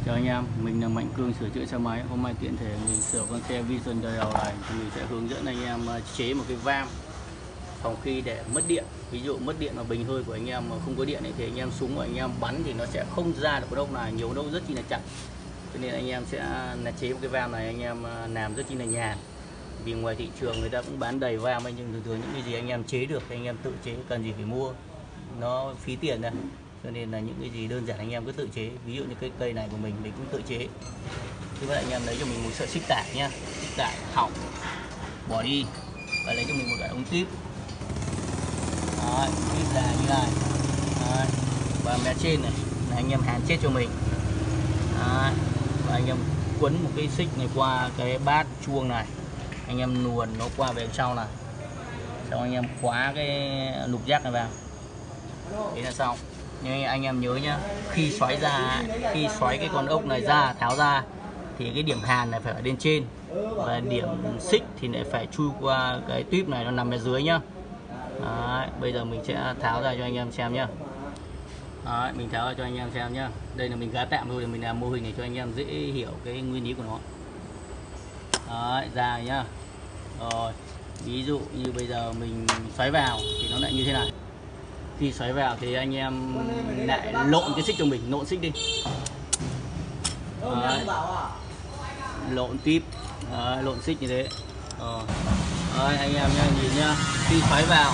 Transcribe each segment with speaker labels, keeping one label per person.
Speaker 1: Chào anh em, mình là Mạnh Cương sửa chữa xe máy. Hôm nay tiện thể mình sửa con xe Vision đời đầu này thì mình sẽ hướng dẫn anh em chế một cái vam phòng khi để mất điện. Ví dụ mất điện mà bình hơi của anh em mà không có điện này thì anh em súng của anh em bắn thì nó sẽ không ra được cái đốc này, nhiều đốc rất chi là chặt. Cho nên anh em sẽ chế một cái vam này anh em làm rất chi là nhàn. Vì ngoài thị trường người ta cũng bán đầy vam nhưng thường thường những cái gì anh em chế được thì anh em tự chế, cần gì phải mua, nó phí tiền này. Cho nên là những cái gì đơn giản anh em cứ tự chế. Ví dụ như cái cây này của mình cũng tự chế. Thứ nhất anh em lấy cho mình một sợi xích tải nha, xích tải hỏng bỏ đi và lấy cho mình một đoạn ống tuyếp. Đấy, tuyếp là như này. Đấy, và mé trên này là anh em hàn chết cho mình. Đấy, và anh em quấn một cái xích này qua cái bát chuông này, anh em luồn nó qua về sau này, xong anh em khóa cái lục giác này vào, thế là xong. Nhưng anh em nhớ nhá, khi xoáy ra, khi xoáy cái con ốc này ra, tháo ra thì cái điểm hàn này phải ở bên trên và điểm xích thì lại phải chui qua cái tuyếp này, nó nằm ở dưới nhá. Đấy, bây giờ mình sẽ tháo ra cho anh em xem nhá. Đấy, mình tháo ra cho anh em xem nhá. Đây là mình gá tạm thôi để mình làm mô hình này cho anh em dễ hiểu cái nguyên lý của nó. Đấy, ra nhá. Rồi, ví dụ như bây giờ mình xoáy vào thì nó lại như thế này. Khi xoáy vào thì anh em lại lộn cái xích cho mình, lộn xích đi. Đấy, lộn tiếp, lộn xích như thế. Đấy, anh em nhá, nhìn nhá, khi xoáy vào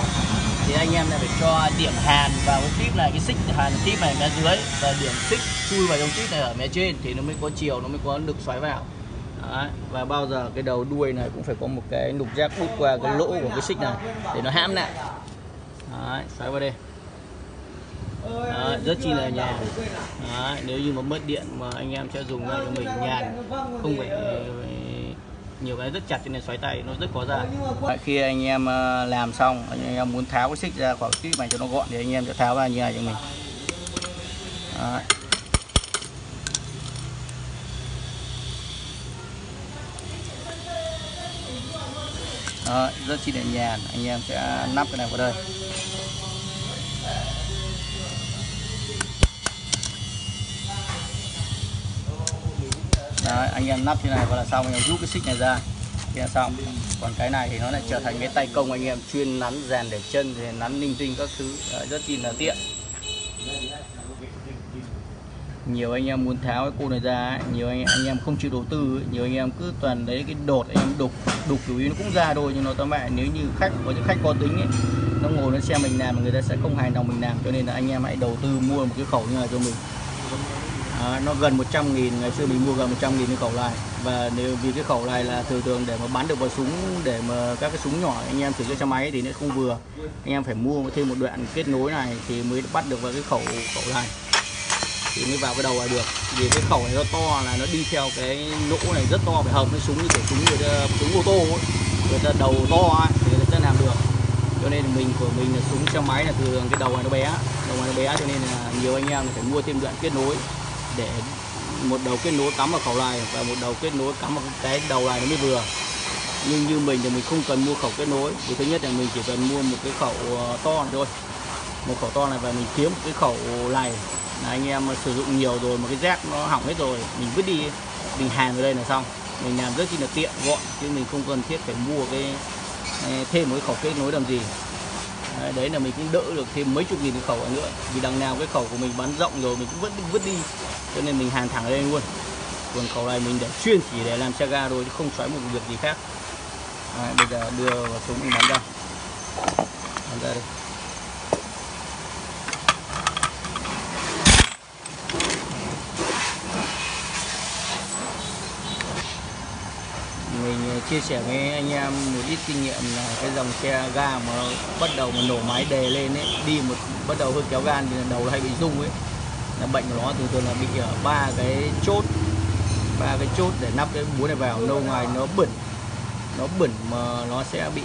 Speaker 1: thì anh em lại phải cho điểm hàn vào cái tiếp này, cái xích hàn tiếp này mé dưới và điểm xích chui vào trong tiếp này ở mé trên thì nó mới có chiều, nó mới có lực xoáy vào. Đấy, và bao giờ cái đầu đuôi này cũng phải có một cái lục giác đút qua cái lỗ của cái xích này để nó hãm lại. Đấy, xoáy vào đây. Đấy, rất chi là nhàn. Đấy, nếu như mà mất điện mà anh em sẽ dùng ra cho mình nhàn, không phải nhiều cái rất chặt cho nên xoáy tay nó rất khó ra. Đấy, khi anh em làm xong, anh em muốn tháo cái xích ra khỏi cái tuyếp này cho nó gọn thì anh em sẽ tháo ra như này cho mình. Đấy. Đó, rất chi là nhàn. Anh em sẽ nắp cái này vào đây. Đấy, anh em nắp như này và là xong, anh em rút cái xích này ra thì là xong. Còn cái này thì nó lại trở thành cái tay công anh em chuyên nắn dàn để chân, thì nắn linh tinh các thứ. Đấy, rất chi là tiện. Nhiều anh em muốn tháo cái cô này ra ấy, nhiều anh em không chịu đầu tư ấy, nhiều anh em cứ toàn lấy cái đột anh em đục kiểu ý nó cũng ra thôi, nhưng nó tóm lại nếu như khách có những khách có tính ấy, nó ngồi nó xem mình làm người ta sẽ không hài lòng mình làm, cho nên là anh em hãy đầu tư mua một cái khẩu như này cho mình. Nó gần 100.000, ngày xưa mình mua gần 100.000 cái khẩu này, và nếu vì cái khẩu này là thường để mà bắn được vào súng, để mà các cái súng nhỏ anh em sửa chữa xe máy thì nó không vừa, anh em phải mua thêm một đoạn kết nối này thì mới bắt được vào cái khẩu này thì mới vào cái đầu này được. Vì cái khẩu này nó to, là nó đi theo cái nỗ này rất to, phải hợp với súng như kiểu súng ô tô ấy. Người ta đầu to ấy, thì người ta sẽ làm được. Cho nên của mình là súng xe máy là thường cái đầu này nó bé, cho nên là nhiều anh em phải mua thêm đoạn kết nối, để một đầu kết nối cắm vào khẩu này và một đầu kết nối cắm vào cái đầu này nó mới vừa. Nhưng như mình thì mình không cần mua khẩu kết nối, vì thứ nhất là mình chỉ cần mua một cái khẩu to này thôi, một khẩu to này, và mình kiếm một cái khẩu này là anh em sử dụng nhiều rồi mà cái rác nó hỏng hết rồi, mình vứt đi, mình hàn vào đây là xong. Mình làm rất chi là tiện gọn, chứ mình không cần thiết phải mua thêm một cái khẩu kết nối làm gì. Đấy là mình cũng đỡ được thêm mấy chục nghìn cái khẩu nữa, vì đằng nào cái khẩu của mình bắn rộng rồi mình cũng vứt đi, cho nên mình hàn thẳng ở đây luôn. Còn khẩu này mình để chuyên chỉ để làm xe ga thôi, chứ không xoáy một việc gì khác. Bây giờ đưa vào súng mình bắn ra đây. Mình chia sẻ với anh em một ít kinh nghiệm là cái dòng xe ga mà bắt đầu mà nổ máy đề lên ấy, bắt đầu hơi kéo gan thì đầu hay bị rung ấy, là bệnh của nó thường là bị ở ba cái chốt để nắp cái búa này vào, lâu ngày nó bẩn mà nó sẽ bị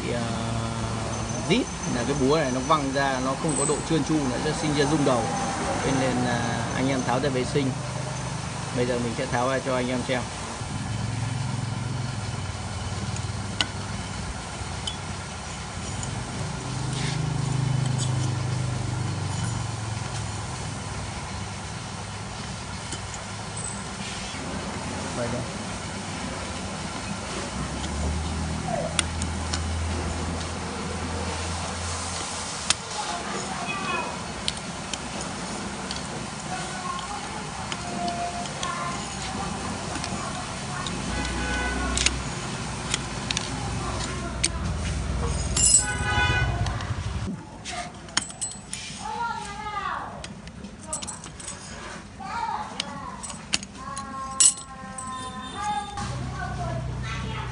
Speaker 1: rít, là cái búa này nó văng ra, nó không có độ trơn tru, nó sẽ sinh ra rung đầu, cho nên là anh em tháo ra vệ sinh. Bây giờ mình sẽ tháo ra cho anh em xem. Vậy đây.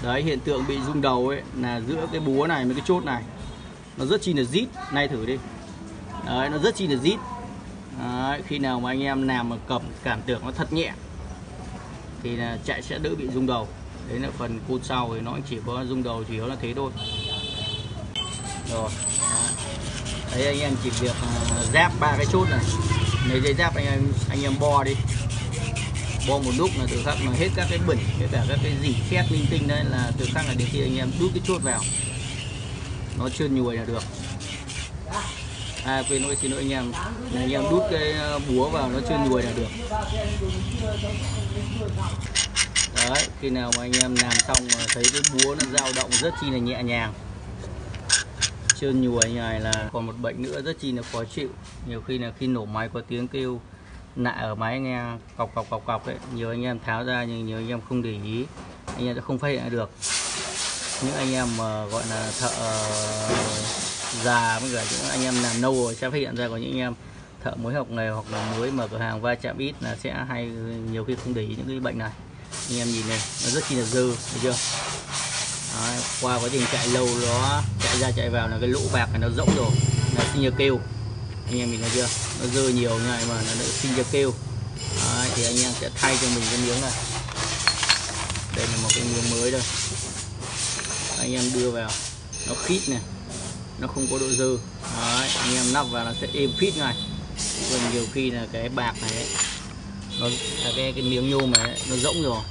Speaker 1: Đấy, hiện tượng bị rung đầu ấy là giữa cái búa này với cái chốt này nó rất chi là rít. Nay thử đi. Đấy, nó rất chi là rít. Đấy, khi nào mà anh em làm mà cảm tưởng nó thật nhẹ thì là chạy sẽ đỡ bị rung đầu. Đấy là phần côn sau thì nó chỉ có rung đầu chủ yếu là thế thôi. Rồi. Đấy, anh em chỉ việc ráp 3 cái chốt này. Lấy dây ráp anh em bo đi. Bo một lúc là từ khắc mà hết các cái bẩn, hết cả các cái gì khét linh tinh đấy là từ khắc là đến khi anh em đút cái chốt vào nó trơn nhùi là được. Quên xin lỗi anh em đút cái búa vào nó trơn nhùi là được. Đấy, khi nào mà anh em làm xong mà thấy cái búa nó dao động rất chi là nhẹ nhàng, trơn nhùi như này là còn một bệnh nữa rất chi là khó chịu. Nhiều khi là khi nổ máy có tiếng kêu nại ở máy nghe cọc cọc ấy, nhiều anh em tháo ra nhưng nhiều anh em không để ý, anh em sẽ không phát hiện được. Những anh em mà gọi là thợ già với cả những anh em làm lâu rồi sẽ phát hiện ra. Có những anh em thợ mới học nghề hoặc là mới mở cửa hàng va chạm ít là sẽ hay nhiều khi không để ý những cái bệnh này. Anh em nhìn này, nó rất chi là dơ, thấy chưa? Đấy, qua quá trình chạy lâu nó chạy ra chạy vào là cái lỗ bạc này nó rỗng rồi, là sinh ra kêu. Anh em nhìn thấy chưa? Nó dơ nhiều như này mà nó sinh ra kêu. Đấy, thì anh em sẽ thay cho mình cái miếng này. Đây là một cái miếng mới đây. Anh em đưa vào nó khít này, nó không có độ dơ. Đấy, anh em nắp vào nó sẽ êm khít ngay. Còn nhiều khi là cái bạc này ấy, nó cái miếng nhôm này ấy, nó rỗng rồi,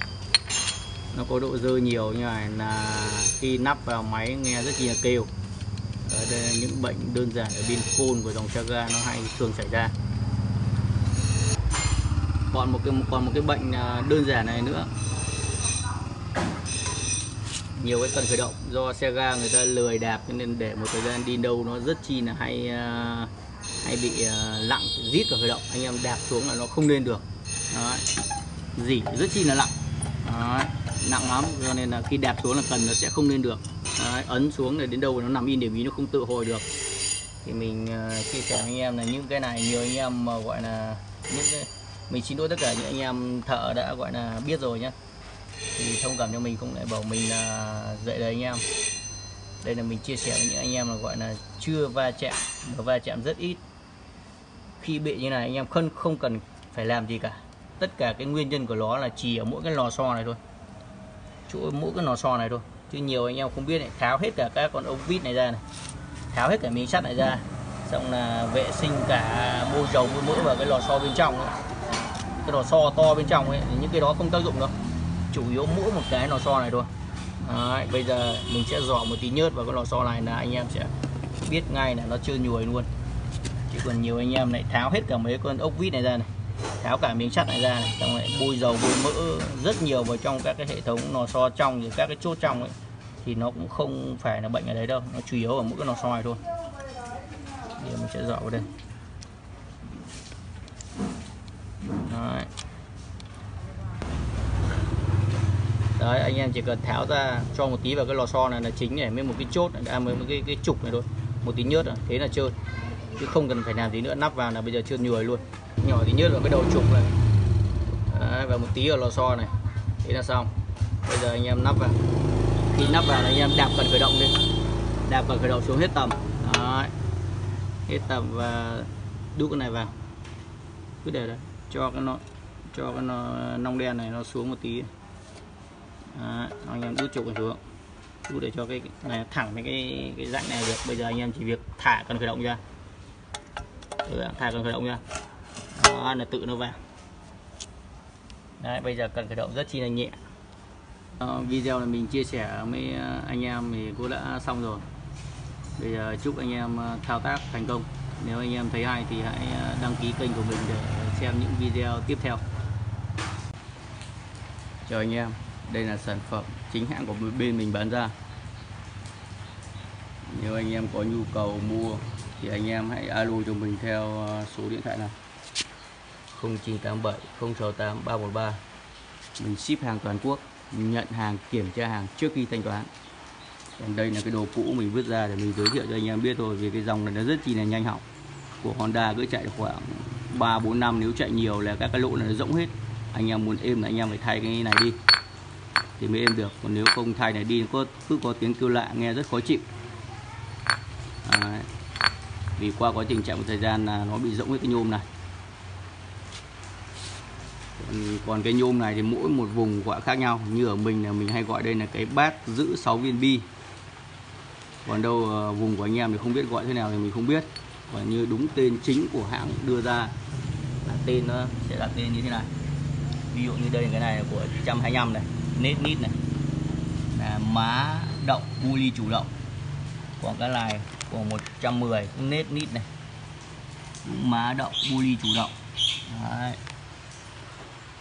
Speaker 1: nó có độ dơ nhiều như này là khi nắp vào máy nghe rất là kêu. Ở đây là những bệnh đơn giản ở bên phôn của dòng Chaga nó hay thường xảy ra. Còn một cái bệnh đơn giản này nữa, nhiều cái cần khởi động do xe ga người ta lười đạp nên để một thời gian đi đâu nó rất chi là hay bị lặng, rít cả khởi động. Anh em đạp xuống là nó không lên được. Đấy, dỉ rất chi là nặng. Đấy, nặng lắm, cho nên là khi đạp xuống là cần nó sẽ không lên được. Đấy, ấn xuống để đến đâu nó nằm in điểm ý, nó không tự hồi được. Thì mình chia sẻ với anh em là những cái này nhiều anh em mà gọi là những cái, mình xin lỗi tất cả những anh em thợ đã gọi là biết rồi nhé, thì thông cảm cho mình, không lại bảo mình là dạy đời anh em. Đây là mình chia sẻ với những anh em là gọi là chưa va chạm, và va chạm rất ít. Khi bị như này anh em không cần phải làm gì cả. Tất cả cái nguyên nhân của nó là chỉ ở mỗi cái lò xo này thôi, chỗ mỗi cái lò xo này thôi. Chứ nhiều anh em không biết này, tháo hết cả các con ống vít này ra này, tháo hết cả miếng sắt này ra, xong là vệ sinh cả bôi dầu bôi mỡ vào cái lò xo bên trong ấy. Cái lò xo to bên trong ấy, những cái đó không tác dụng đâu, chủ yếu mỗi một cái lò xo này thôi. Đấy, bây giờ mình sẽ dò một tí nhớt vào cái lò xo này là anh em sẽ biết ngay là nó chưa nhùi luôn. Chứ còn nhiều anh em lại tháo hết cả mấy con ốc vít này ra này, tháo cả miếng sắt này ra này, xong lại bôi dầu bôi mỡ rất nhiều vào trong các cái hệ thống lò xo trong, rồi các cái chốt trong ấy, thì nó cũng không phải là bệnh ở đấy đâu, nó chủ yếu ở mỗi cái lò xo này thôi. Thì mình sẽ dọ vào đây. Đấy. Đấy, anh em chỉ cần tháo ra cho một tí vào cái lò xo này là chính này, với một cái chốt này, với một cái trục này thôi, một tí nhớt thế là trơn, chứ không cần phải làm gì nữa. Nắp vào là bây giờ trơn nhùi luôn. Nhỏ tí nhớt vào cái đầu trục này. Đấy, và một tí vào lò xo này, thế là xong. Bây giờ anh em nắp vào. Khi nắp vào là anh em đạp cần khởi động đi, đạp cần khởi động xuống hết tầm. Đấy, hết tầm và đút cái này vào, cứ để đây, cho cái nong đen này nó xuống một tí. Đấy, anh em đút trục này xuống, đút để cho cái này thẳng với cái rãnh này được. Bây giờ anh em chỉ việc thả cần khởi động ra, thả cần khởi động ra, đó là tự nó vào. Đấy, bây giờ cần khởi động rất chi là nhẹ. Video này mình chia sẻ với anh em thì cũng đã xong rồi. Bây giờ chúc anh em thao tác thành công. Nếu anh em thấy hay thì hãy đăng ký kênh của mình để xem những video tiếp theo. Chào anh em, đây là sản phẩm chính hãng của bên mình bán ra. Nếu anh em có nhu cầu mua thì anh em hãy alo cho mình theo số điện thoại này 0987 068 313. Mình ship hàng toàn quốc, nhận hàng, kiểm tra hàng trước khi thanh toán. Còn đây là cái đồ cũ mình vứt ra để mình giới thiệu cho anh em biết thôi, vì cái dòng này nó rất chi là nhanh hỏng. Của Honda cứ chạy khoảng 3-4 năm, nếu chạy nhiều là các cái lỗ này nó rỗng hết. Anh em muốn êm là anh em phải thay cái này đi thì mới êm được, còn nếu không thay này đi cứ có tiếng kêu lạ nghe rất khó chịu. Vì qua quá trình chạy một thời gian là nó bị rỗng hết cái nhôm này. Còn cái nhôm này thì mỗi một vùng gọi khác nhau, như ở mình là mình hay gọi đây là cái bát giữ 6 viên bi. Còn đâu vùng của anh em thì không biết gọi thế nào thì mình không biết. Và như đúng tên chính của hãng đưa ra là tên nó sẽ là tên như thế này. Ví dụ như đây cái này là của 125 này, nét nít này là má động bu ly chủ động. Còn cái này của 110 cũng nét nít này, má động bu ly chủ động. Đấy.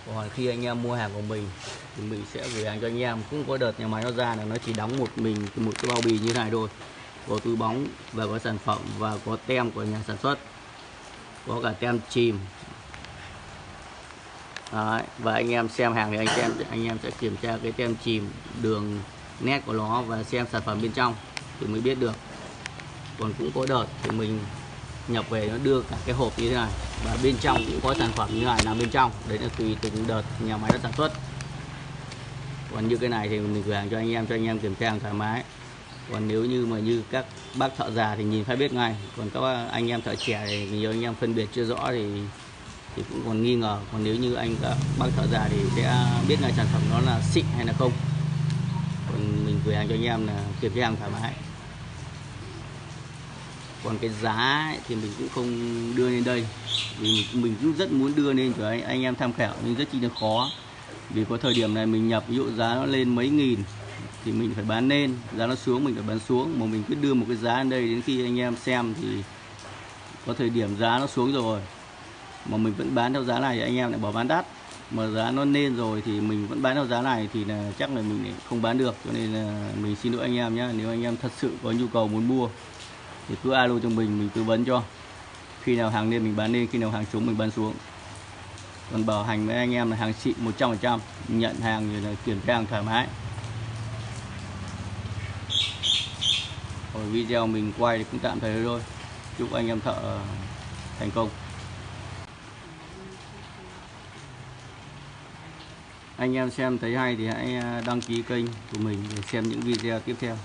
Speaker 1: Còn khi anh em mua hàng của mình thì mình sẽ gửi hàng cho anh em. Cũng có đợt nhà máy nó ra là nó chỉ đóng một cái bao bì như thế này thôi, có túi bóng và có sản phẩm và có tem của nhà sản xuất, có cả tem chìm. Đấy. Và anh em xem hàng thì anh em sẽ kiểm tra cái tem chìm, đường nét của nó và xem sản phẩm bên trong thì mới biết được. Còn cũng có đợt thì mình nhập về nó đưa cả cái hộp như thế này và bên trong cũng có sản phẩm như này nằm bên trong. Đấy là tùy từng đợt nhà máy nó sản xuất. Còn như cái này thì mình gửi hàng cho anh em kiểm tra thoải mái. Còn nếu như các bác thợ già thì nhìn phải biết ngay. Còn các anh em thợ trẻ thì nhiều anh em phân biệt chưa rõ thì cũng còn nghi ngờ. Còn nếu như các bác thợ già thì sẽ biết ngay sản phẩm nó là xịn hay là không. Còn mình gửi hàng cho anh em là kiểm tra hàng thoải mái. Còn cái giá ấy, thì mình cũng không đưa lên đây, vì mình cũng rất muốn đưa lên cho anh em tham khảo nhưng rất chi là khó. Vì có thời điểm này mình nhập ví dụ giá nó lên mấy nghìn thì mình phải bán lên, giá nó xuống mình phải bán xuống. Mà mình cứ đưa một cái giá lên đây, đến khi anh em xem thì có thời điểm giá nó xuống rồi mà mình vẫn bán theo giá này thì anh em lại bảo bán đắt. Mà giá nó lên rồi thì mình vẫn bán theo giá này thì là chắc là mình không bán được. Cho nên là mình xin lỗi anh em nhé. Nếu anh em thật sự có nhu cầu muốn mua thì cứ alo cho mình tư vấn cho. Khi nào hàng lên mình bán lên, khi nào hàng xuống mình bán xuống. Còn bảo hành với anh em là hàng xịn 100%, nhận hàng thì là kiểm tra hàng thoải mái. Rồi video mình quay thì cũng tạm thời thôi. Chúc anh em thợ thành công. Anh em xem thấy hay thì hãy đăng ký kênh của mình để xem những video tiếp theo.